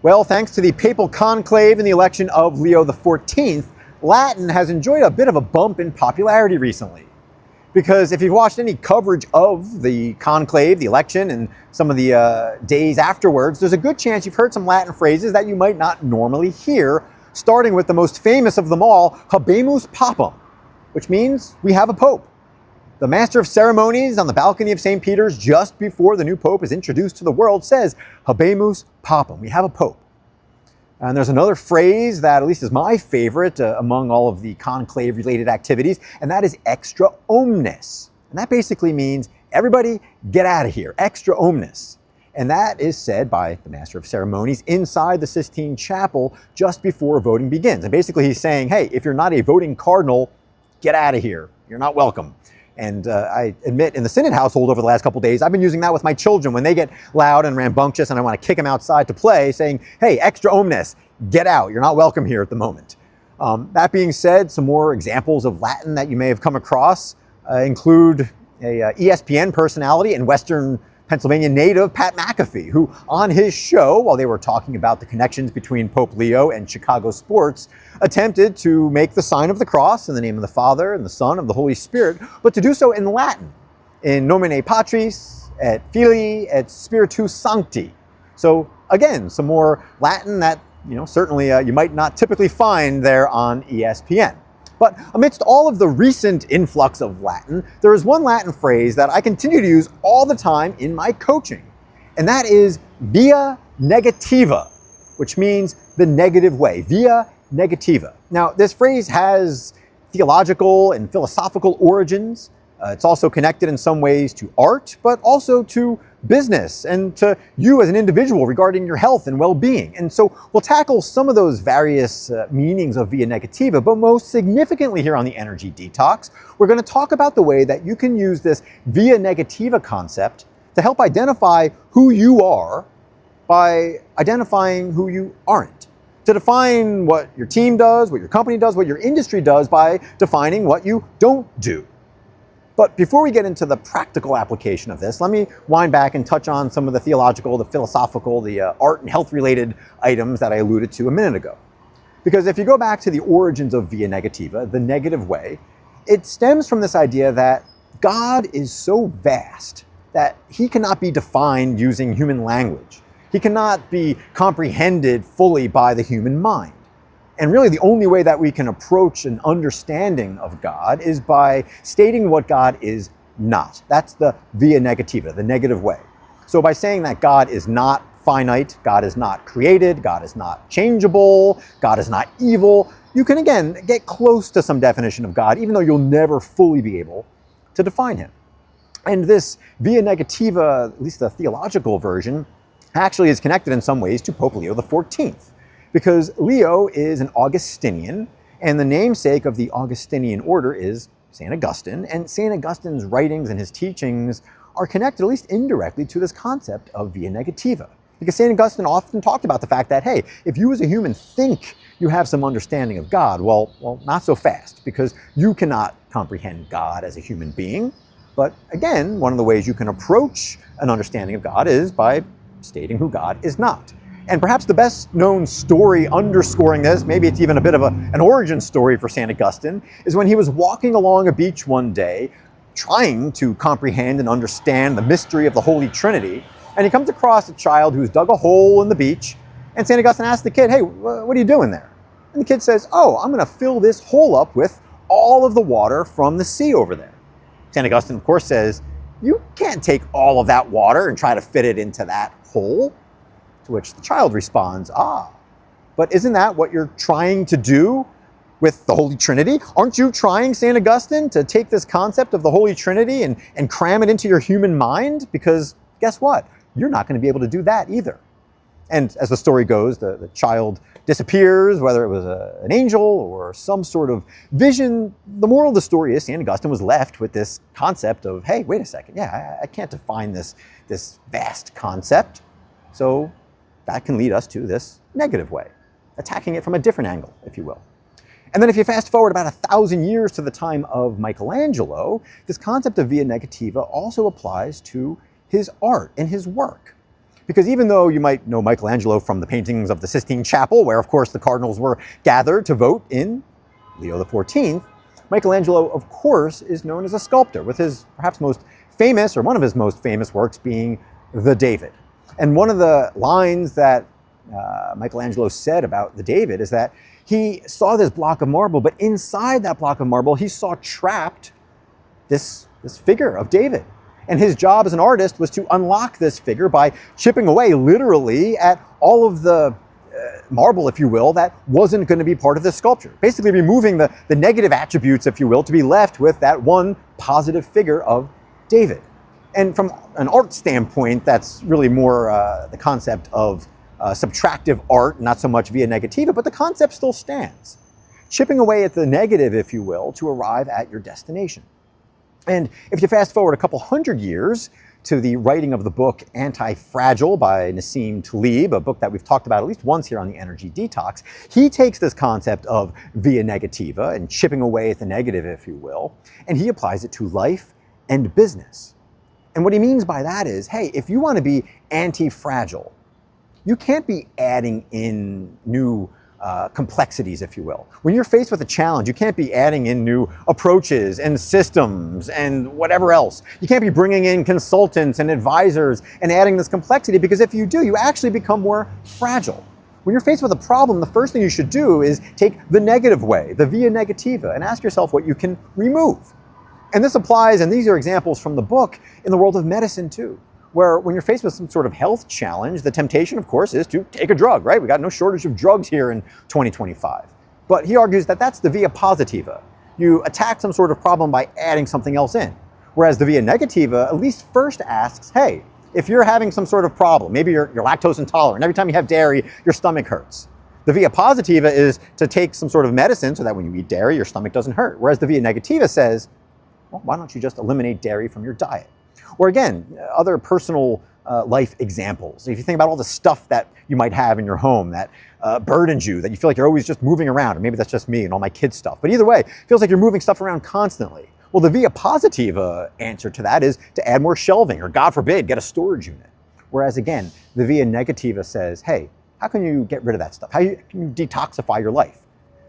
Well, thanks to the papal conclave and the election of Leo XIV, Latin has enjoyed a bit of a bump in popularity recently. Because if you've watched any coverage of the conclave, the election, and some of the days afterwards, there's a good chance you've heard some Latin phrases that you might not normally hear, starting with the most famous of them all, habemus papam, which means we have a pope. The master of ceremonies on the balcony of St. Peter's just before the new pope is introduced to the world says, habemus papam, we have a pope. And there's another phrase that at least is my favorite among all of the conclave-related activities, and that is extra omnes. And that basically means everybody get out of here, extra omnes. And that is said by the master of ceremonies inside the Sistine Chapel just before voting begins. And basically he's saying, hey, if you're not a voting cardinal, get out of here. You're not welcome. And I admit, in the Synod household over the last couple days, I've been using that with my children when they get loud and rambunctious and I want to kick them outside to play, saying, hey, extra omnes, get out. You're not welcome here at the moment. That being said, some more examples of Latin that you may have come across include a ESPN personality and Western Pennsylvania native, Pat McAfee, who on his show, while they were talking about the connections between Pope Leo and Chicago sports, attempted to make the sign of the cross in the name of the Father and the Son and the Holy Spirit, but to do so in Latin, in nomine Patris, et Filii, et Spiritus Sancti. So again, some more Latin that certainly you might not typically find there on ESPN. But amidst all of the recent influx of Latin, there is one Latin phrase that I continue to use all the time in my coaching, and that is via negativa, which means the negative way, via negativa. Now, this phrase has theological and philosophical origins. It's also connected in some ways to art, but also to business and to you as an individual regarding your health and well-being. And so we'll tackle some of those various meanings of via negativa, but most significantly here on the Energy Detox, we're going to talk about the way that you can use this via negativa concept to help identify who you are by identifying who you aren't. To define what your team does, what your company does, what your industry does by defining what you don't do. But before we get into the practical application of this, let me wind back and touch on some of the theological, the philosophical, the art and health related items that I alluded to a minute ago. Because if you go back to the origins of via negativa, the negative way, it stems from this idea that God is so vast that he cannot be defined using human language. He cannot be comprehended fully by the human mind. And really the only way that we can approach an understanding of God is by stating what God is not. That's the via negativa, the negative way. So by saying that God is not finite, God is not created, God is not changeable, God is not evil, you can again get close to some definition of God, even though you'll never fully be able to define him. And this via negativa, at least the theological version, actually is connected in some ways to Pope Leo XIV. Because Leo is an Augustinian, and the namesake of the Augustinian order is St. Augustine, and St. Augustine's writings and his teachings are connected, at least indirectly, to this concept of via negativa. Because St. Augustine often talked about the fact that, hey, if you as a human think you have some understanding of God, well, not so fast, because you cannot comprehend God as a human being. But again, one of the ways you can approach an understanding of God is by stating who God is not. And perhaps the best known story underscoring this, maybe it's even a bit of an origin story for St. Augustine, is when he was walking along a beach one day, trying to comprehend and understand the mystery of the Holy Trinity, and he comes across a child who's dug a hole in the beach, and St. Augustine asks the kid, hey, what are you doing there? And the kid says, oh, I'm going to fill this hole up with all of the water from the sea over there. St. Augustine, of course, says, you can't take all of that water and try to fit it into that hole. To which the child responds, but isn't that what you're trying to do with the Holy Trinity? Aren't you trying, St. Augustine, to take this concept of the Holy Trinity and cram it into your human mind? Because guess what? You're not going to be able to do that either. And as the story goes, the child disappears, whether it was an angel or some sort of vision. The moral of the story is St. Augustine was left with this concept of, hey, wait a second, yeah, I can't define this vast concept. So that can lead us to this negative way, attacking it from a different angle, if you will. And then if you fast forward about 1,000 years to the time of Michelangelo, this concept of via negativa also applies to his art and his work. Because even though you might know Michelangelo from the paintings of the Sistine Chapel, where of course the cardinals were gathered to vote in Leo XIV, Michelangelo, of course, is known as a sculptor, with his perhaps most famous, or one of his most famous works being the David. And one of the lines that Michelangelo said about the David is that he saw this block of marble, but inside that block of marble, he saw trapped this figure of David. And his job as an artist was to unlock this figure by chipping away literally at all of the marble, if you will, that wasn't going to be part of this sculpture. Basically removing the negative attributes, if you will, to be left with that one positive figure of David. And from an art standpoint, that's really more the concept of subtractive art, not so much via negativa, but the concept still stands. Chipping away at the negative, if you will, to arrive at your destination. And if you fast forward a couple hundred years to the writing of the book Anti-Fragile by Nassim Taleb, a book that we've talked about at least once here on the Energy Detox, he takes this concept of via negativa and chipping away at the negative, if you will, and he applies it to life and business. And what he means by that is, hey, if you want to be anti-fragile, you can't be adding in new complexities, if you will. When you're faced with a challenge, you can't be adding in new approaches and systems and whatever else. You can't be bringing in consultants and advisors and adding this complexity, because if you do, you actually become more fragile. When you're faced with a problem, the first thing you should do is take the negative way, the via negativa, and ask yourself what you can remove. And this applies, and these are examples from the book, in the world of medicine too, where when you're faced with some sort of health challenge, the temptation, of course, is to take a drug, right? We got no shortage of drugs here in 2025. But he argues that that's the via positiva. You attack some sort of problem by adding something else in. Whereas the via negativa at least first asks, hey, if you're having some sort of problem, maybe you're lactose intolerant, every time you have dairy, your stomach hurts. The via positiva is to take some sort of medicine so that when you eat dairy, your stomach doesn't hurt. Whereas the via negativa says, well, why don't you just eliminate dairy from your diet? Or again, other personal life examples. If you think about all the stuff that you might have in your home that burdens you, that you feel like you're always just moving around, or maybe that's just me and all my kids' stuff. But either way, it feels like you're moving stuff around constantly. Well, the via positiva answer to that is to add more shelving, or God forbid, get a storage unit. Whereas again, the via negativa says, hey, how can you get rid of that stuff? How can you detoxify your life?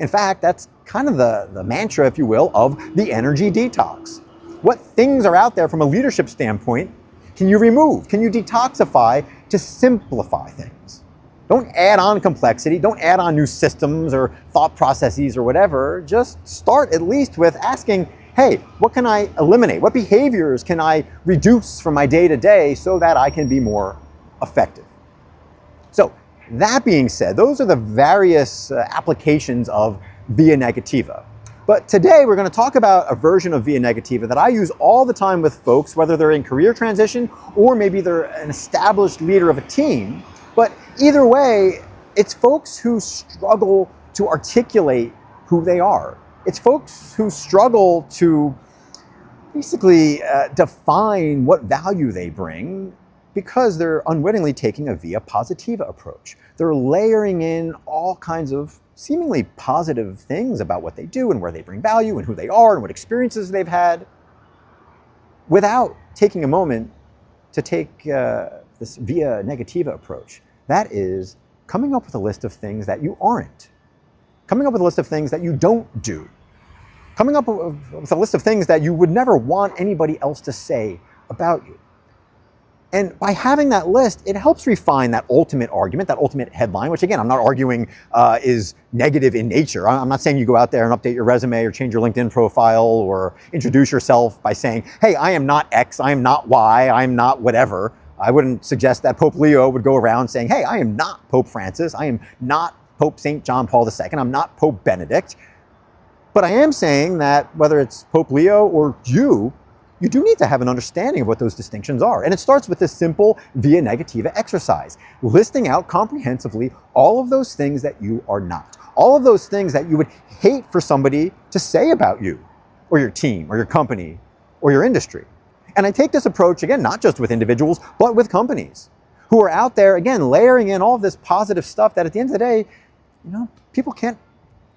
In fact, that's kind of the mantra, if you will, of the energy detox. What things are out there from a leadership standpoint can you remove? Can you detoxify to simplify things? Don't add on complexity. Don't add on new systems or thought processes or whatever. Just start at least with asking, hey, what can I eliminate? What behaviors can I reduce from my day-to-day so that I can be more effective? So that being said, those are the various applications of via negativa. But today we're going to talk about a version of via negativa that I use all the time with folks, whether they're in career transition or maybe they're an established leader of a team. But either way, it's folks who struggle to articulate who they are. It's folks who struggle to basically define what value they bring, because they're unwittingly taking a via positiva approach. They're layering in all kinds of seemingly positive things about what they do and where they bring value and who they are and what experiences they've had, without taking a moment to take this via negativa approach. That is coming up with a list of things that you aren't, coming up with a list of things that you don't do, coming up with a list of things that you would never want anybody else to say about you. And by having that list, it helps refine that ultimate argument, that ultimate headline, which again, I'm not arguing is negative in nature. I'm not saying you go out there and update your resume or change your LinkedIn profile or introduce yourself by saying, hey, I am not X, I am not Y, I am not whatever. I wouldn't suggest that Pope Leo would go around saying, hey, I am not Pope Francis, I am not Pope St. John Paul II, I'm not Pope Benedict. But I am saying that whether it's Pope Leo or you do need to have an understanding of what those distinctions are. And it starts with this simple via negativa exercise, listing out comprehensively all of those things that you are not, all of those things that you would hate for somebody to say about you or your team or your company or your industry. And I take this approach, again, not just with individuals, but with companies who are out there, again, layering in all of this positive stuff that at the end of the day, people can't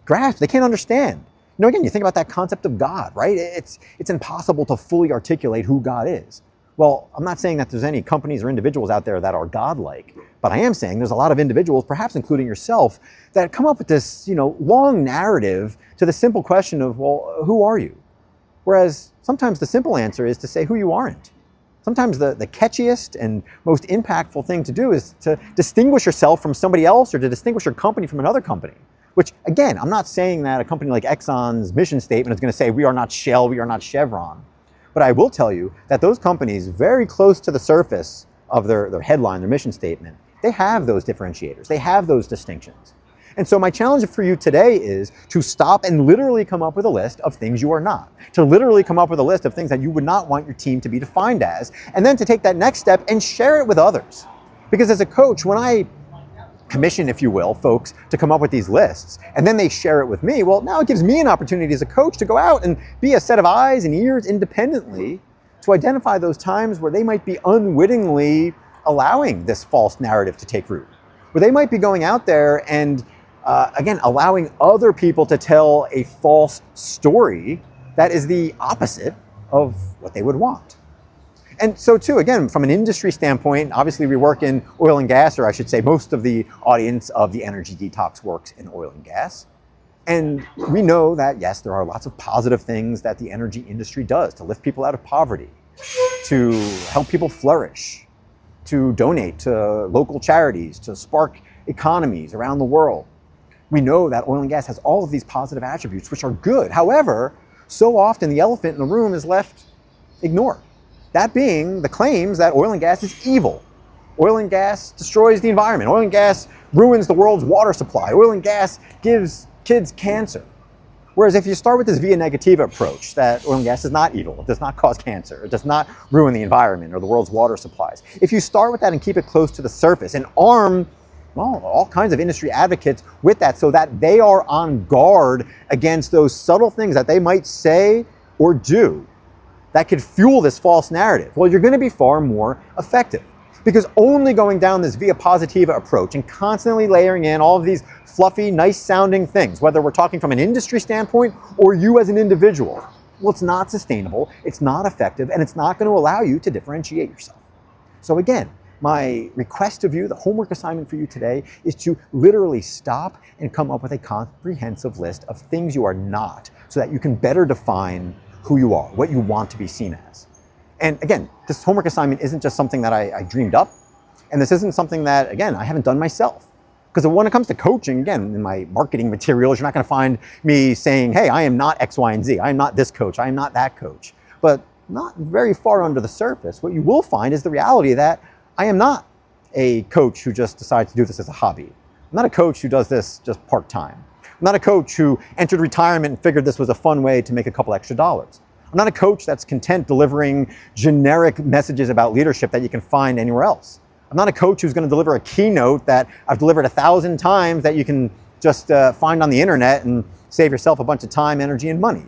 grasp, they can't understand. Again, you think about that concept of God, right? It's impossible to fully articulate who God is. Well, I'm not saying that there's any companies or individuals out there that are godlike, but I am saying there's a lot of individuals, perhaps including yourself, that come up with this, long narrative to the simple question of, well, who are you? Whereas sometimes the simple answer is to say who you aren't. Sometimes the catchiest and most impactful thing to do is to distinguish yourself from somebody else or to distinguish your company from another company. Which, again, I'm not saying that a company like Exxon's mission statement is going to say, we are not Shell, we are not Chevron. But I will tell you that those companies, very close to the surface of their headline, their mission statement, they have those differentiators, they have those distinctions. And so my challenge for you today is to stop and literally come up with a list of things you are not, to literally come up with a list of things that you would not want your team to be defined as, and then to take that next step and share it with others. Because as a coach, when I commission, if you will, folks to come up with these lists, and then they share it with me, well, now it gives me an opportunity as a coach to go out and be a set of eyes and ears independently to identify those times where they might be unwittingly allowing this false narrative to take root, where they might be going out there and, again, allowing other people to tell a false story that is the opposite of what they would want. And so too, again, from an industry standpoint, obviously we work in oil and gas, or I should say most of the audience of the Energy Detox works in oil and gas. And we know that, yes, there are lots of positive things that the energy industry does to lift people out of poverty, to help people flourish, to donate to local charities, to spark economies around the world. We know that oil and gas has all of these positive attributes, which are good. However, so often the elephant in the room is left ignored. That being the claims that oil and gas is evil. Oil and gas destroys the environment. Oil and gas ruins the world's water supply. Oil and gas gives kids cancer. Whereas if you start with this via negativa approach, that oil and gas is not evil, it does not cause cancer, it does not ruin the environment or the world's water supplies. If you start with that and keep it close to the surface and arm, well, all kinds of industry advocates with that so that they are on guard against those subtle things that they might say or do that could fuel this false narrative, well, you're going to be far more effective. Because only going down this via positiva approach and constantly layering in all of these fluffy, nice sounding things, whether we're talking from an industry standpoint or you as an individual, well, it's not sustainable, it's not effective, and it's not going to allow you to differentiate yourself. So again, my request of you, the homework assignment for you today, is to literally stop and come up with a comprehensive list of things you are not so that you can better define who you are, what you want to be seen as. And again, this homework assignment isn't just something that I dreamed up, and this isn't something that, again, I haven't done myself. Because when it comes to coaching, again, in my marketing materials, you're not going to find me saying, hey, I am not X, Y, and Z. I am not this coach. I am not that coach. But not very far under the surface, what you will find is the reality that I am not a coach who just decides to do this as a hobby. I'm not a coach who does this just part-time. I'm not a coach who entered retirement and figured this was a fun way to make a couple extra dollars. I'm not a coach that's content delivering generic messages about leadership that you can find anywhere else. I'm not a coach who's going to deliver a keynote that I've delivered 1,000 times that you can just find on the internet and save yourself a bunch of time, energy, and money.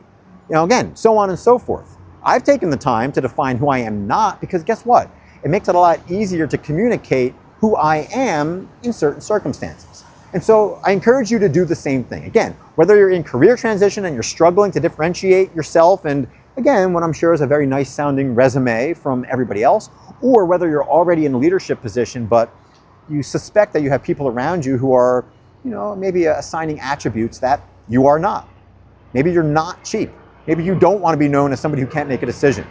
Again, so on and so forth. I've taken the time to define who I am not because guess what? It makes it a lot easier to communicate who I am in certain circumstances. And so I encourage you to do the same thing. Again, whether you're in career transition and you're struggling to differentiate yourself and again, what I'm sure is a very nice sounding resume from everybody else, or whether you're already in a leadership position, but you suspect that you have people around you who are, maybe assigning attributes that you are not. Maybe you're not cheap. Maybe you don't want to be known as somebody who can't make a decision.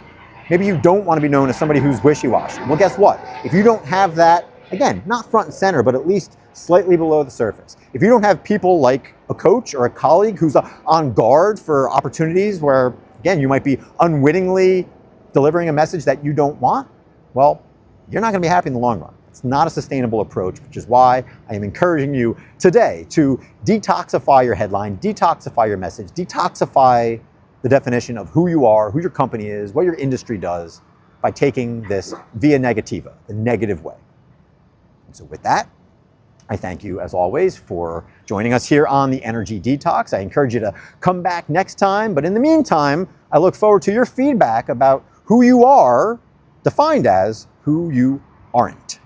Maybe you don't want to be known as somebody who's wishy-washy. Well, guess what? If you don't have that, again, not front and center, but at least slightly below the surface. If you don't have people like a coach or a colleague who's on guard for opportunities where, again, you might be unwittingly delivering a message that you don't want, well, you're not going to be happy in the long run. It's not a sustainable approach, which is why I am encouraging you today to detoxify your headline, detoxify your message, detoxify the definition of who you are, who your company is, what your industry does by taking this via negativa, the negative way. And so with that, I thank you, as always, for joining us here on the Energy Detox. I encourage you to come back next time. But in the meantime, I look forward to your feedback about who you are, defined as who you aren't.